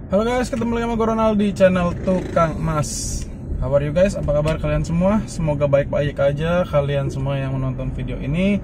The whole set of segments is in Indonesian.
Halo guys, ketemu lagi sama gue Ronald di channel Tukang Emas. How are you guys? Apa kabar kalian semua? Semoga baik-baik aja kalian semua yang menonton video ini.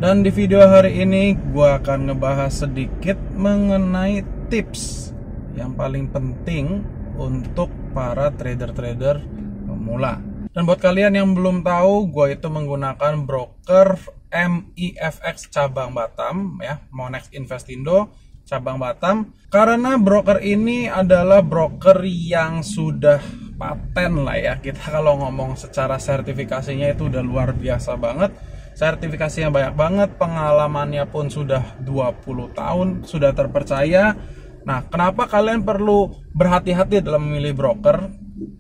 Dan di video hari ini gue akan ngebahas sedikit mengenai tips yang paling penting untuk para trader-trader pemula. Dan buat kalian yang belum tahu, gue itu menggunakan broker MIFX cabang Batam ya, Monex Investindo cabang Batam, karena broker ini adalah broker yang sudah paten lah ya. Kita kalau ngomong secara sertifikasinya itu udah luar biasa banget, sertifikasinya banyak banget, pengalamannya pun sudah 20 tahun, sudah terpercaya. Nah, kenapa kalian perlu berhati-hati dalam memilih broker?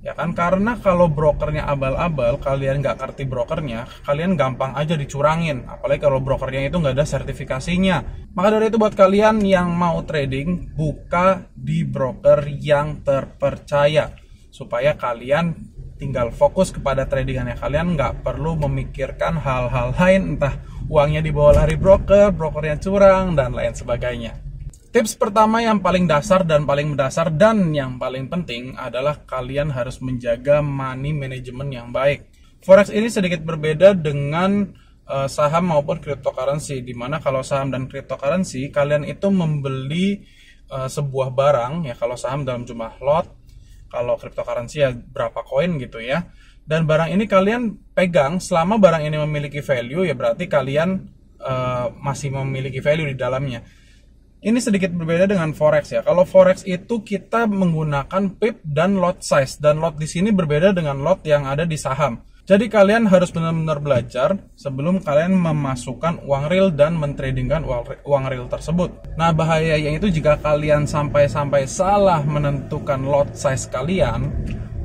Ya kan, karena kalau brokernya abal-abal, kalian nggak ngerti brokernya, kalian gampang aja dicurangin. Apalagi kalau brokernya itu nggak ada sertifikasinya. Maka dari itu buat kalian yang mau trading, buka di broker yang terpercaya. Supaya kalian tinggal fokus kepada tradingannya. Kalian nggak perlu memikirkan hal-hal lain, entah uangnya dibawa lari broker, brokernya curang, dan lain sebagainya. Tips pertama yang paling dasar dan paling mendasar dan yang paling penting adalah kalian harus menjaga money management yang baik. Forex ini sedikit berbeda dengan saham maupun cryptocurrency, di mana kalau saham dan cryptocurrency kalian itu membeli sebuah barang ya, kalau saham dalam jumlah lot, kalau cryptocurrency ya berapa koin gitu ya. Dan barang ini kalian pegang selama barang ini memiliki value, ya berarti kalian masih memiliki value di dalamnya. Ini sedikit berbeda dengan forex ya. Kalau forex itu kita menggunakan pip dan lot size, dan lot di sini berbeda dengan lot yang ada di saham. Jadi kalian harus benar-benar belajar sebelum kalian memasukkan uang real dan mentradingkan uang real tersebut. Nah, bahayanya itu jika kalian sampai salah menentukan lot size kalian,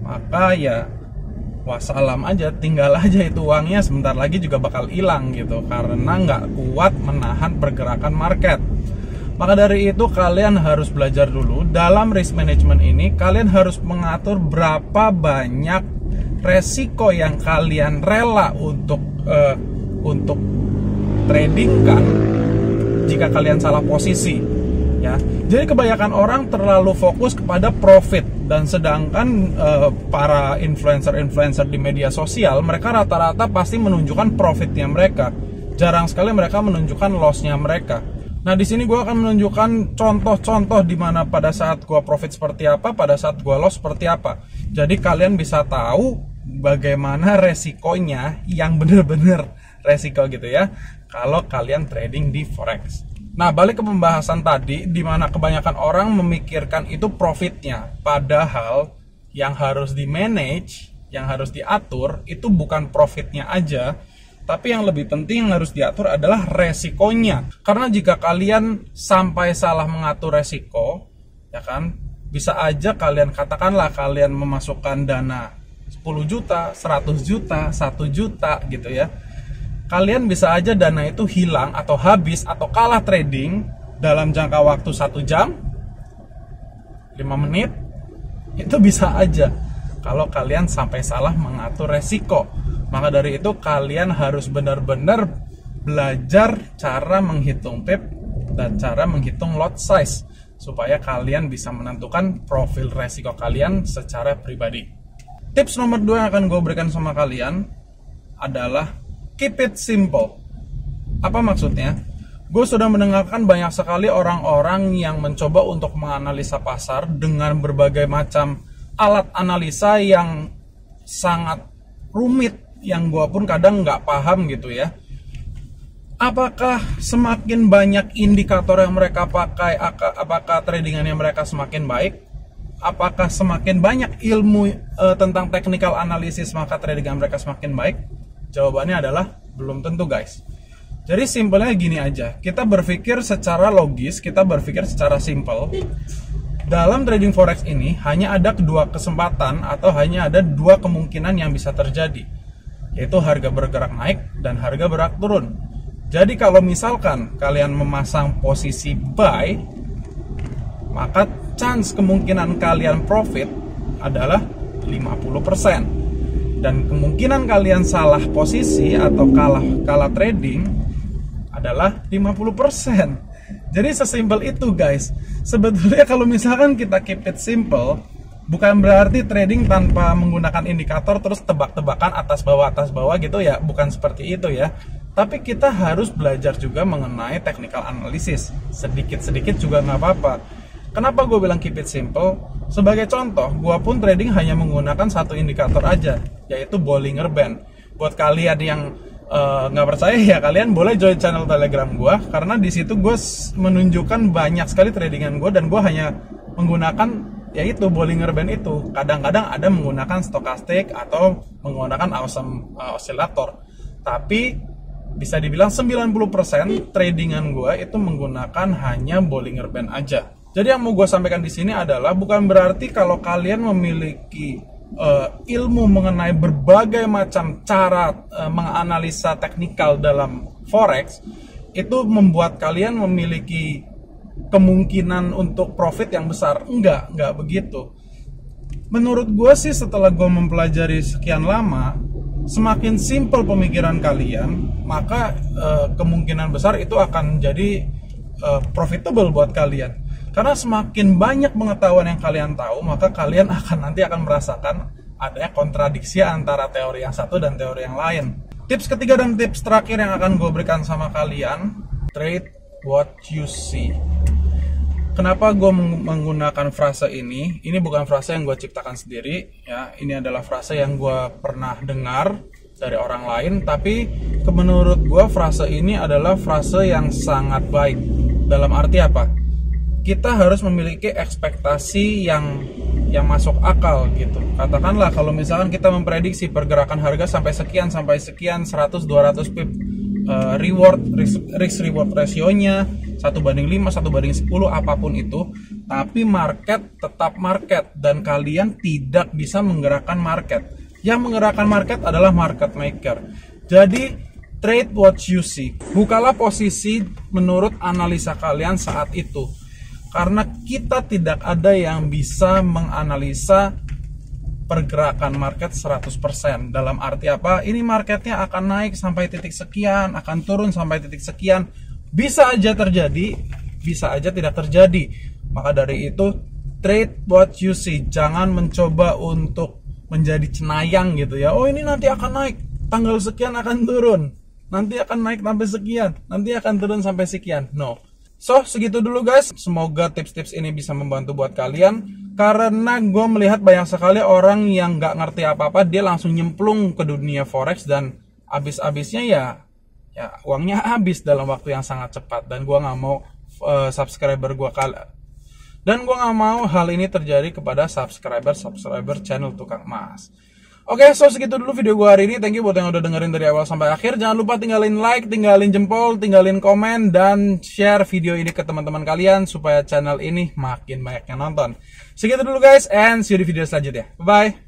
maka ya wassalam aja, tinggal aja itu uangnya, sebentar lagi juga bakal hilang gitu, karena nggak kuat menahan pergerakan market. Maka dari itu kalian harus belajar dulu dalam risk management ini. Kalian harus mengatur berapa banyak resiko yang kalian rela untuk tradingkan jika kalian salah posisi ya. Jadi kebanyakan orang terlalu fokus kepada profit, dan sedangkan para influencer di media sosial, mereka rata-rata pasti menunjukkan profitnya mereka. Jarang sekali mereka menunjukkan lossnya mereka. Nah, di sini gue akan menunjukkan contoh-contoh di mana pada saat gue profit seperti apa, pada saat gue loss seperti apa. Jadi kalian bisa tahu bagaimana resikonya yang benar-benar resiko gitu ya, kalau kalian trading di forex. Nah, balik ke pembahasan tadi, di mana kebanyakan orang memikirkan itu profitnya, padahal yang harus di manage, yang harus diatur itu bukan profitnya aja, tapi yang lebih penting yang harus diatur adalah resikonya. Karena jika kalian sampai salah mengatur resiko, ya kan, bisa aja kalian, katakanlah kalian memasukkan dana 10 juta, 100 juta, 1 juta gitu ya. Kalian bisa aja dana itu hilang atau habis atau kalah trading dalam jangka waktu 1 jam, 5 menit, itu bisa aja kalau kalian sampai salah mengatur resiko. Maka dari itu kalian harus benar-benar belajar cara menghitung pip dan cara menghitung lot size, supaya kalian bisa menentukan profil resiko kalian secara pribadi. Tips nomor 2 yang akan gue berikan sama kalian adalah keep it simple. Apa maksudnya? Gue sudah mendengarkan banyak sekali orang-orang yang mencoba untuk menganalisa pasar dengan berbagai macam alat analisa yang sangat rumit, yang gue pun kadang nggak paham gitu ya. Apakah semakin banyak indikator yang mereka pakai, apakah tradingannya mereka semakin baik? Apakah semakin banyak ilmu tentang technical analysis maka tradingan mereka semakin baik? Jawabannya adalah belum tentu guys. Jadi simpelnya gini aja, kita berpikir secara logis, kita berpikir secara simple. Dalam trading forex ini hanya ada dua kesempatan atau hanya ada dua kemungkinan yang bisa terjadi, yaitu harga bergerak naik dan harga bergerak turun. Jadi kalau misalkan kalian memasang posisi buy, maka chance kemungkinan kalian profit adalah 50%. Dan kemungkinan kalian salah posisi atau kalah trading adalah 50%. Jadi sesimpel itu guys. sebetulnya kalau misalkan kita keep it simple, bukan berarti trading tanpa menggunakan indikator terus tebak-tebakan atas bawah gitu ya, bukan seperti itu ya. Tapi kita harus belajar juga mengenai technical analysis. Sedikit-sedikit juga nggak apa-apa. Kenapa gue bilang keep it simple? Sebagai contoh, gue pun trading hanya menggunakan satu indikator aja, yaitu Bollinger Band. Buat kalian yang nggak percaya ya, kalian boleh join channel Telegram gue, karena di situ gue menunjukkan banyak sekali tradingan gue, dan gue hanya menggunakan yaitu Bollinger Band itu. Kadang-kadang ada menggunakan stokastik atau menggunakan awesome oscillator. Tapi bisa dibilang 90% tradingan gue itu menggunakan hanya Bollinger Band aja. Jadi yang mau gue sampaikan di sini adalah bukan berarti kalau kalian memiliki ilmu mengenai berbagai macam cara menganalisa teknikal dalam forex itu membuat kalian memiliki kemungkinan untuk profit yang besar. Enggak begitu. Menurut gue sih, setelah gue mempelajari sekian lama, semakin simple pemikiran kalian, maka kemungkinan besar itu akan jadi profitable buat kalian. Karena semakin banyak pengetahuan yang kalian tahu, maka kalian nanti akan merasakan adanya kontradiksi antara teori yang satu dan teori yang lain. Tips ketiga dan tips terakhir yang akan gue berikan sama kalian, trade what you see. Kenapa gue menggunakan frase ini? Ini bukan frase yang gue ciptakan sendiri, ya. Ini adalah frase yang gue pernah dengar dari orang lain, tapi menurut gue frase ini adalah frase yang sangat baik. Dalam arti apa? Kita harus memiliki ekspektasi yang masuk akal gitu. Katakanlah kalau misalkan kita memprediksi pergerakan harga sampai sekian 100-200 pip, risk reward rasionya 1:5, 1:10, apapun itu, tapi market tetap market dan kalian tidak bisa menggerakkan market. Yang menggerakkan market adalah market maker. Jadi trade what you see. Bukalah posisi menurut analisa kalian saat itu. Karena kita tidak ada yang bisa menganalisa pergerakan market 100%. Dalam arti apa? Ini marketnya akan naik sampai titik sekian, akan turun sampai titik sekian. Bisa aja terjadi, bisa aja tidak terjadi. Maka dari itu, trade what you see. Jangan mencoba untuk menjadi cenayang gitu ya. Oh, ini nanti akan naik, tanggal sekian akan turun. Nanti akan naik sampai sekian, nanti akan turun sampai sekian. No. So, segitu dulu guys. Semoga tips-tips ini bisa membantu buat kalian. Karena gue melihat banyak sekali orang yang gak ngerti apa-apa, dia langsung nyemplung ke dunia forex dan abis-abisnya ya uangnya habis dalam waktu yang sangat cepat. Dan gue gak mau subscriber gue Dan gue gak mau hal ini terjadi kepada subscriber channel Tukang Emas. Oke, so segitu dulu video gue hari ini. Thank you buat yang udah dengerin dari awal sampai akhir. Jangan lupa tinggalin like, tinggalin jempol, tinggalin komen, dan share video ini ke teman-teman kalian supaya channel ini makin banyak yang nonton. Segitu dulu guys, and see you di video selanjutnya. Bye-bye.